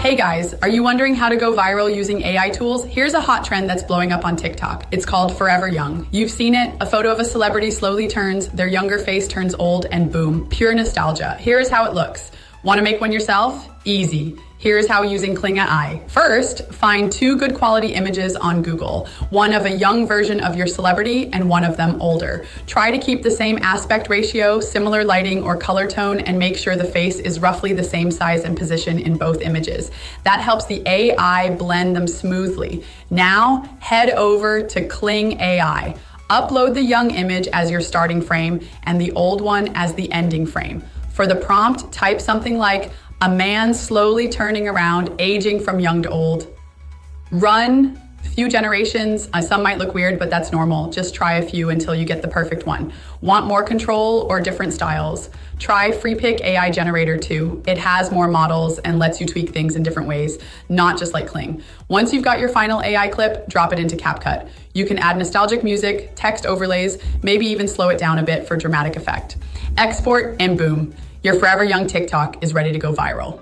Hey guys, are you wondering how to go viral using AI tools? Here's a hot trend that's blowing up on TikTok. It's called Forever Young. You've seen it. A photo of a celebrity slowly turns, their younger face turns old, and boom, pure nostalgia. Here's how it looks. Want to make one yourself? Easy. Here's how using Kling AI. First, find 2 good quality images on Google, one of a young version of your celebrity and one of them older. Try to keep the same aspect ratio, similar lighting or color tone, and make sure the face is roughly the same size and position in both images. That helps the AI blend them smoothly. Now, head over to Kling AI. Upload the young image as your starting frame and the old one as the ending frame. For the prompt, type something like, "A man slowly turning around, aging from young to old." Run few generations. Some might look weird, but that's normal. Just try a few until you get the perfect one. Want more control or different styles? Try Freepik AI Generator 2. It has more models and lets you tweak things in different ways, not just like Kling. Once you've got your final AI clip, drop it into CapCut. You can add nostalgic music, text overlays, maybe even slow it down a bit for dramatic effect. Export and boom. Your Forever Young TikTok is ready to go viral.